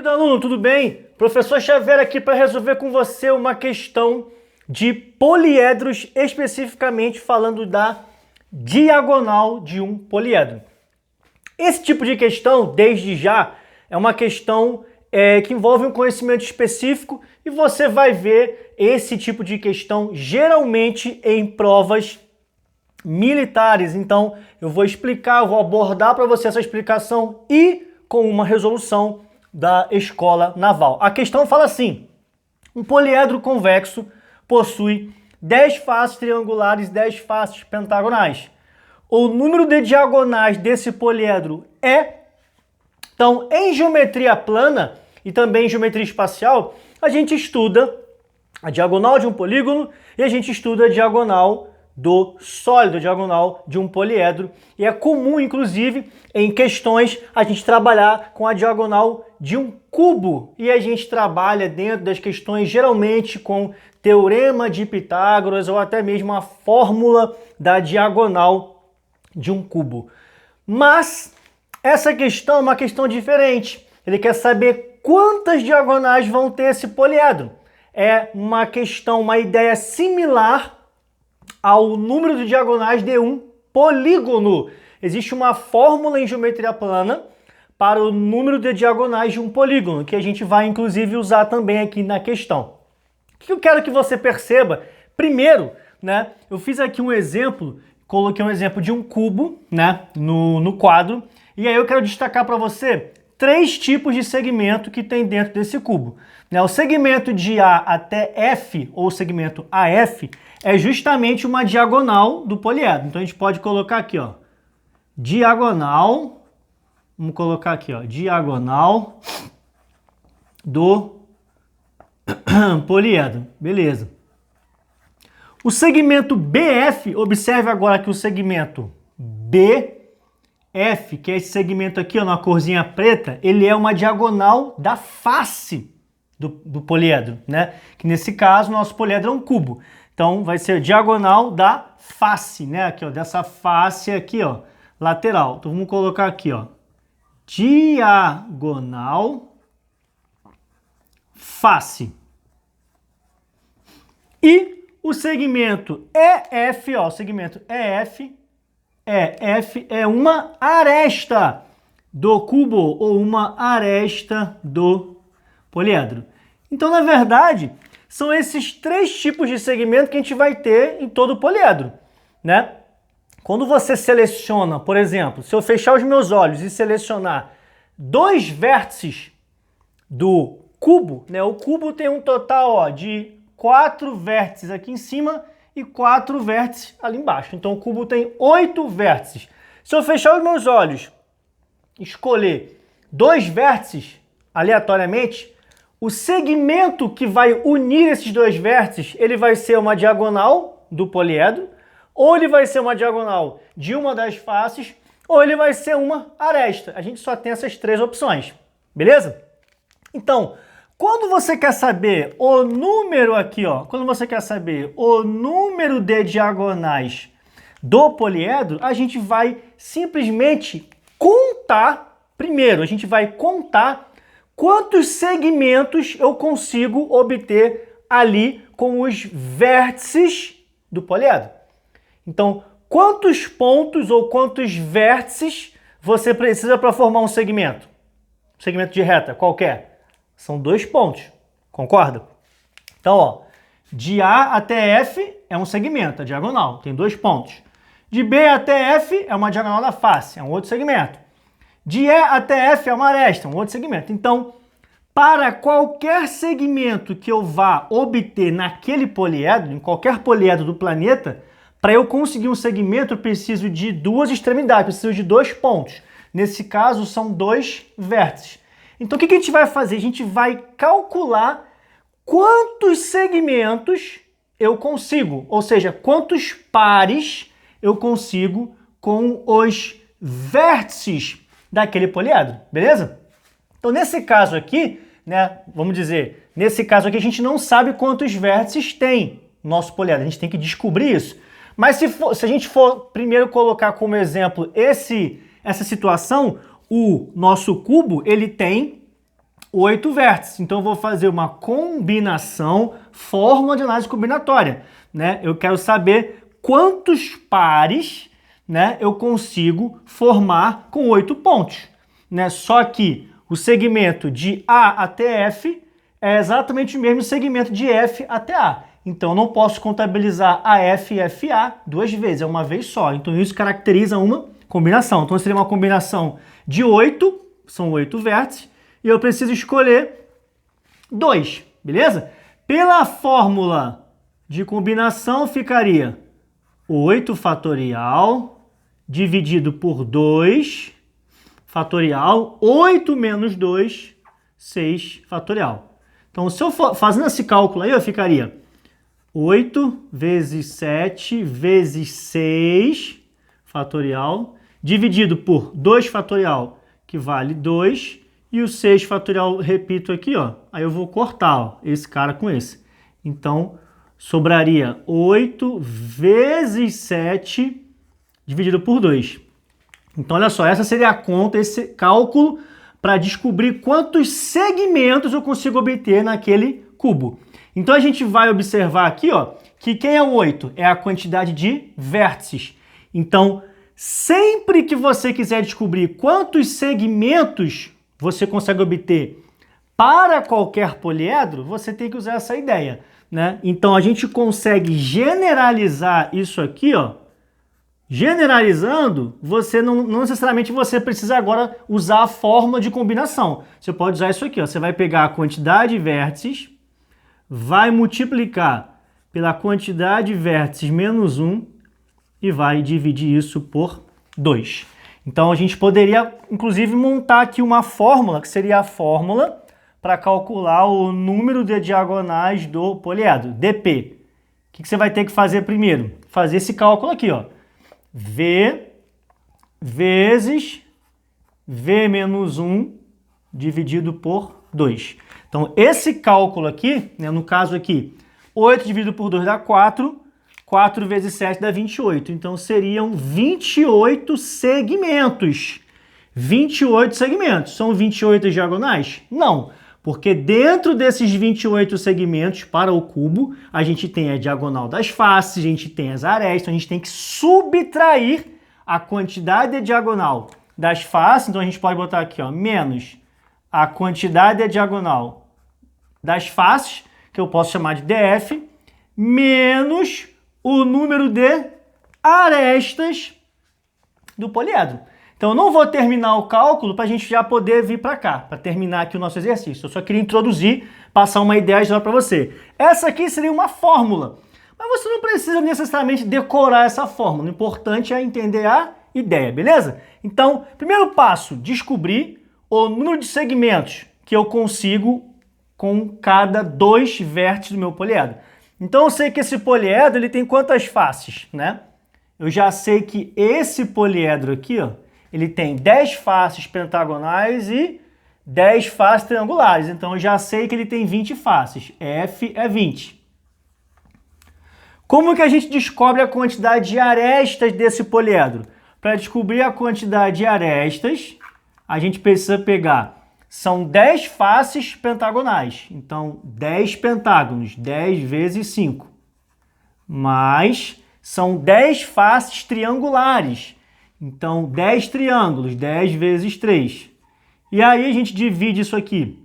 Querido aluno, tudo bem? Professor Xavier aqui para resolver com você uma questão de poliedros, especificamente falando da diagonal de um poliedro. Esse tipo de questão, desde já, é uma questão que envolve um conhecimento específico e você vai ver esse tipo de questão geralmente em provas militares. Então, eu vou explicar, eu vou abordar para você essa explicação e com uma resolução da escola naval. A questão fala assim: um poliedro convexo possui 10 faces triangulares e 10 faces pentagonais. O número de diagonais desse poliedro é... Então, em geometria plana e também em geometria espacial, a gente estuda a diagonal de um polígono e a gente estuda a diagonal do sólido, a diagonal de um poliedro. E é comum, inclusive, em questões, a gente trabalhar com a diagonal de um cubo. E a gente trabalha dentro das questões, geralmente, com teorema de Pitágoras ou até mesmo a fórmula da diagonal de um cubo. Mas essa questão é uma questão diferente. Ele quer saber quantas diagonais vão ter esse poliedro. É uma questão, uma ideia similar ao número de diagonais de um polígono. Existe uma fórmula em geometria plana para o número de diagonais de um polígono, que a gente vai inclusive usar também aqui na questão. O que eu quero que você perceba? Primeiro, eu fiz aqui um exemplo, coloquei um exemplo de um cubo, no quadro, e aí eu quero destacar para você 3 tipos de segmento que tem dentro desse cubo. O segmento de A até F, ou segmento AF, é justamente uma diagonal do poliedro. Então a gente pode colocar aqui, ó, diagonal, vamos colocar aqui, ó, diagonal do poliedro, beleza. O segmento BF, observe agora que o segmento BF, que é esse segmento aqui, ó, na corzinha preta, ele é uma diagonal da face do poliedro, Que nesse caso, nosso poliedro é um cubo. Então, vai ser diagonal da face, Aqui, ó, dessa face aqui, ó, lateral. Então, vamos colocar aqui, ó, diagonal face. E o segmento EF, ó, o segmento EF é uma aresta do cubo ou uma aresta do poliedro. Então, na verdade, são esses 3 tipos de segmento que a gente vai ter em todo o poliedro, Quando você seleciona, por exemplo, se eu fechar os meus olhos e selecionar 2 vértices do cubo, o cubo tem um total, ó, de 4 vértices aqui em cima e 4 vértices ali embaixo. Então o cubo tem 8 vértices. Se eu fechar os meus olhos, escolher 2 vértices aleatoriamente, o segmento que vai unir esses 2 vértices, ele vai ser uma diagonal do poliedro, ou ele vai ser uma diagonal de uma das faces, ou ele vai ser uma aresta. A gente só tem essas 3 opções, beleza? Então, quando você quer saber o número aqui, ó, quando você quer saber o número de diagonais do poliedro, a gente vai simplesmente contar, primeiro, a gente vai contar quantos segmentos eu consigo obter ali com os vértices do poliedro. Então, quantos pontos ou quantos vértices você precisa para formar um segmento? Um segmento de reta qualquer. São 2 pontos, concorda? Então, ó, de A até F é um segmento, a diagonal, tem 2 pontos. De B até F é uma diagonal da face, é um outro segmento. De E até F é uma aresta, um outro segmento. Então, para qualquer segmento que eu vá obter naquele poliedro, em qualquer poliedro do planeta, para eu conseguir um segmento eu preciso de 2 extremidades, preciso de 2 pontos. Nesse caso, são 2 vértices. Então, o que a gente vai fazer? A gente vai calcular quantos segmentos eu consigo, ou seja, quantos pares eu consigo com os vértices daquele poliedro, beleza? Então, nesse caso aqui, vamos dizer, nesse caso aqui a gente não sabe quantos vértices tem no nosso poliedro, a gente tem que descobrir isso. Mas se a gente for primeiro colocar como exemplo essa situação, o nosso cubo, ele tem 8 vértices. Então, eu vou fazer uma combinação, fórmula de análise combinatória, né? Eu quero saber quantos pares, né, eu consigo formar com 8 pontos, né? Só que o segmento de A até F é exatamente o mesmo segmento de F até A. Então, eu não posso contabilizar AF e FA duas vezes, é uma vez só. Então, isso caracteriza uma combinação. Então, seria uma combinação de 8, são 8 vértices, e eu preciso escolher 2, beleza? Pela fórmula de combinação, ficaria 8 fatorial dividido por 2 fatorial, 8 menos 2, 6 fatorial. Então, se eu for fazendo esse cálculo aí, eu ficaria 8 vezes 7 vezes 6 fatorial, dividido por 2 fatorial, que vale 2, e o 6 fatorial, repito aqui, ó, aí eu vou cortar, ó, esse cara com esse. Então, sobraria 8 vezes 7 dividido por 2. Então, olha só, essa seria a conta, esse cálculo para descobrir quantos segmentos eu consigo obter naquele cubo. Então, a gente vai observar aqui, ó, que quem é o 8? É a quantidade de vértices. Então, sempre que você quiser descobrir quantos segmentos você consegue obter para qualquer poliedro, você tem que usar essa ideia, né? Então, a gente consegue generalizar isso aqui, ó. Generalizando, você não necessariamente você precisa agora usar a fórmula de combinação. Você pode usar isso aqui, ó. Você vai pegar a quantidade de vértices, vai multiplicar pela quantidade de vértices menos 1 e vai dividir isso por 2. Então, a gente poderia, inclusive, montar aqui uma fórmula, que seria a fórmula para calcular o número de diagonais do poliedro, dp. O que você vai ter que fazer primeiro? Fazer esse cálculo aqui, ó. V vezes V menos 1 dividido por 2. Então, esse cálculo aqui, né, no caso aqui, 8 dividido por 2 dá 4, 4 vezes 7 dá 28. Então, seriam 28 segmentos. 28 segmentos. São 28 diagonais? Não, porque dentro desses 28 segmentos para o cubo, a gente tem a diagonal das faces, a gente tem as arestas, a gente tem que subtrair a quantidade de diagonal das faces. Então, a gente pode botar aqui, ó, menos a quantidade de diagonal das faces, que eu posso chamar de DF, menos o número de arestas do poliedro. Então, eu não vou terminar o cálculo para a gente já poder vir para cá, para terminar aqui o nosso exercício. Eu só queria introduzir, passar uma ideia já para você. Essa aqui seria uma fórmula, mas você não precisa necessariamente decorar essa fórmula. O importante é entender a ideia, beleza? Então, primeiro passo, descobrir o número de segmentos que eu consigo com cada 2 vértices do meu poliedro. Então, eu sei que esse poliedro ele tem quantas faces, né? Eu já sei que esse poliedro aqui, ó, ele tem 10 faces pentagonais e 10 faces triangulares. Então, eu já sei que ele tem 20 faces. F é 20. Como que a gente descobre a quantidade de arestas desse poliedro? Para descobrir a quantidade de arestas, a gente precisa pegar... São 10 faces pentagonais. Então, 10 pentágonos, 10 vezes 5. Mais, são 10 faces triangulares. Então, 10 triângulos, 10 vezes 3. E aí, a gente divide isso aqui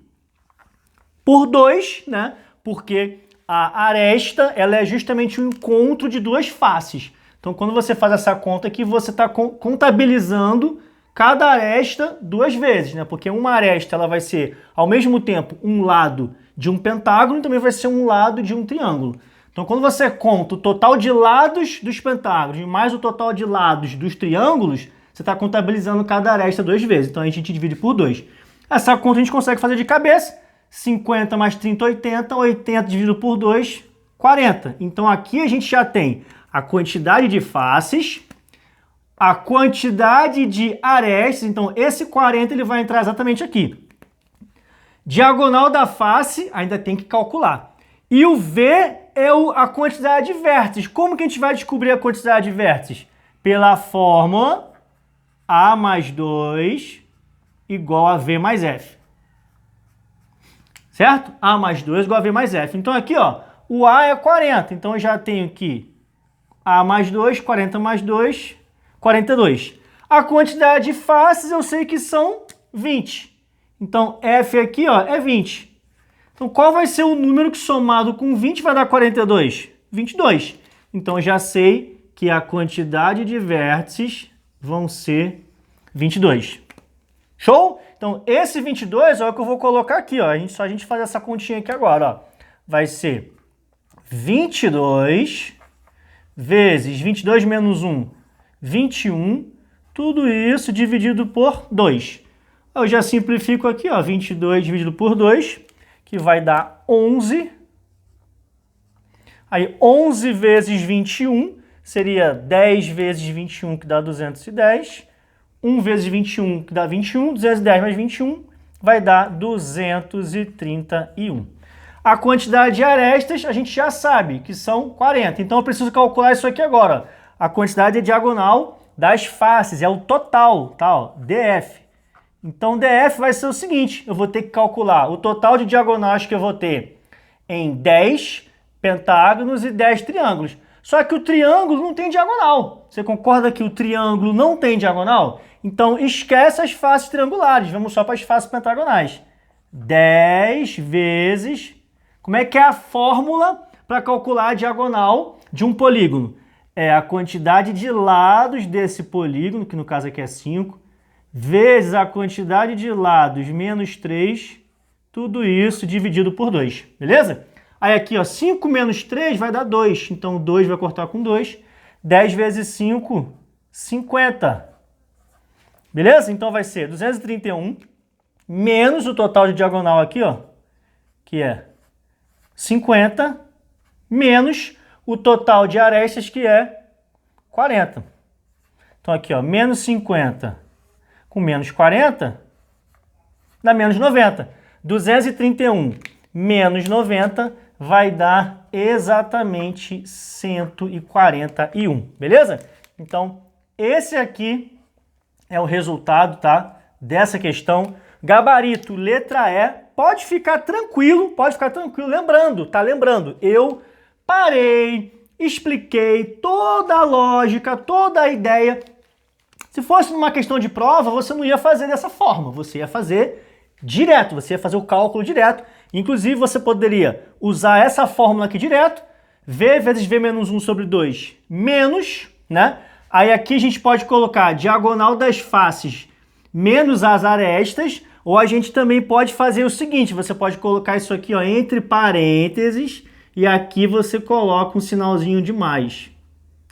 por 2, né? Porque a aresta, ela é justamente o encontro de duas faces. Então, quando você faz essa conta aqui, você está contabilizando cada aresta 2 vezes, né? Porque uma aresta ela vai ser, ao mesmo tempo, um lado de um pentágono e também vai ser um lado de um triângulo. Então, quando você conta o total de lados dos pentágonos mais o total de lados dos triângulos, você está contabilizando cada aresta 2 vezes. Então, a gente divide por 2. Essa conta a gente consegue fazer de cabeça. 50 mais 30, 80. 80 dividido por 2, 40. Então, aqui a gente já tem a quantidade de faces, a quantidade de arestas, então esse 40 ele vai entrar exatamente aqui. Diagonal da face, ainda tem que calcular. E o V é a quantidade de vértices. Como que a gente vai descobrir a quantidade de vértices? Pela fórmula A mais 2 igual a V mais F. certo? A mais 2 igual a V mais F. Então aqui, ó, o A é 40. Então eu já tenho aqui A mais 2, 40 mais 2, 42. A quantidade de faces eu sei que são 20. Então F aqui, ó, é 20. Então qual vai ser o número que somado com 20 vai dar 42? 22. Então eu já sei que a quantidade de vértices vão ser 22. Show? Então, esse 22 é o que eu vou colocar aqui, ó. Só a gente faz essa continha aqui agora, ó. Vai ser 22 vezes 22 menos 1, 21. Tudo isso dividido por 2. Eu já simplifico aqui, ó. 22 dividido por 2, que vai dar 11. Aí, 11 vezes 21 seria 10 vezes 21, que dá 210. 1 vezes 21, que dá 21, 210 mais 21, vai dar 231. A quantidade de arestas, a gente já sabe que são 40. Então, eu preciso calcular isso aqui agora. A quantidade diagonal das faces, é o total, tá? Ó, DF. Então, DF vai ser o seguinte, eu vou ter que calcular o total de diagonais que eu vou ter em 10 pentágonos e 10 triângulos. Só que o triângulo não tem diagonal. Você concorda que o triângulo não tem diagonal? Então, esquece as faces triangulares. Vamos só para as faces pentagonais. 10 vezes... Como é que é a fórmula para calcular a diagonal de um polígono? É a quantidade de lados desse polígono, que no caso aqui é 5, vezes a quantidade de lados menos 3, tudo isso dividido por 2, beleza? Aí aqui, ó, 5 menos 3 vai dar 2, então 2 vai cortar com 2. 10 vezes 5, 50. Beleza? Então vai ser 231 menos o total de diagonal aqui, ó, que é 50, menos o total de arestas, que é 40. Então aqui, ó, menos 50 com menos 40 dá menos 90. 231 menos 90 vai dar exatamente 141, beleza? Então, esse aqui é o resultado, tá, dessa questão. Gabarito, letra E. Pode ficar tranquilo, lembrando, tá? Lembrando, eu parei, expliquei toda a lógica, toda a ideia. Se fosse numa questão de prova, você não ia fazer dessa forma, você ia fazer direto, você ia fazer o cálculo direto. Inclusive, você poderia usar essa fórmula aqui direto, V vezes V menos 1 sobre 2 menos, né? Aí aqui a gente pode colocar a diagonal das faces menos as arestas, ou a gente também pode fazer o seguinte, você pode colocar isso aqui, ó, entre parênteses, e aqui você coloca um sinalzinho de mais,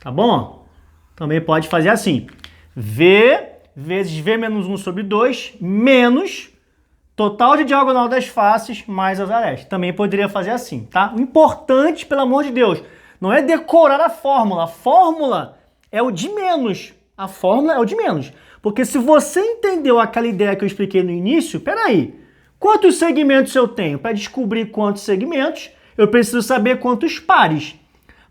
tá bom? Também pode fazer assim, V vezes V menos 1 sobre 2 menos total de diagonal das faces mais as arestas. Também poderia fazer assim, tá? O importante, pelo amor de Deus, não é decorar a fórmula. A fórmula é o de menos. A fórmula é o de menos. Porque se você entendeu aquela ideia que eu expliquei no início, peraí, quantos segmentos eu tenho? Para descobrir quantos segmentos, eu preciso saber quantos pares.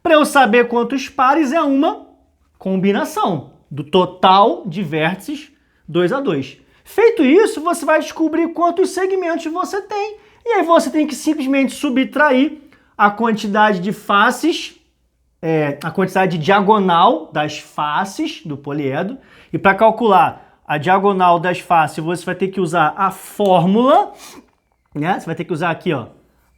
Para eu saber quantos pares é uma combinação do total de vértices 2 a 2. Feito isso, você vai descobrir quantos segmentos você tem. E aí você tem que simplesmente subtrair a quantidade de faces, a quantidade de diagonal das faces do poliedro. E para calcular a diagonal das faces, você vai ter que usar a fórmula, né? Você vai ter que usar aqui, ó,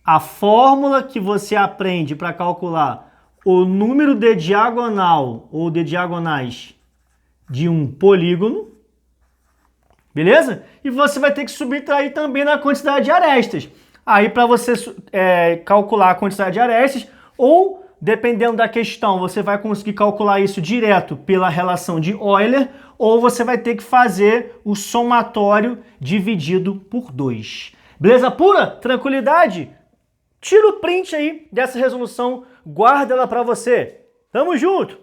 a fórmula que você aprende para calcular o número de diagonal ou de diagonais de um polígono. Beleza? E você vai ter que subtrair também na quantidade de arestas. Aí, para você calcular a quantidade de arestas, ou, dependendo da questão, você vai conseguir calcular isso direto pela relação de Euler, ou você vai ter que fazer o somatório dividido por 2. Beleza pura? Tranquilidade? Tira o print aí dessa resolução, guarda ela para você. Tamo junto!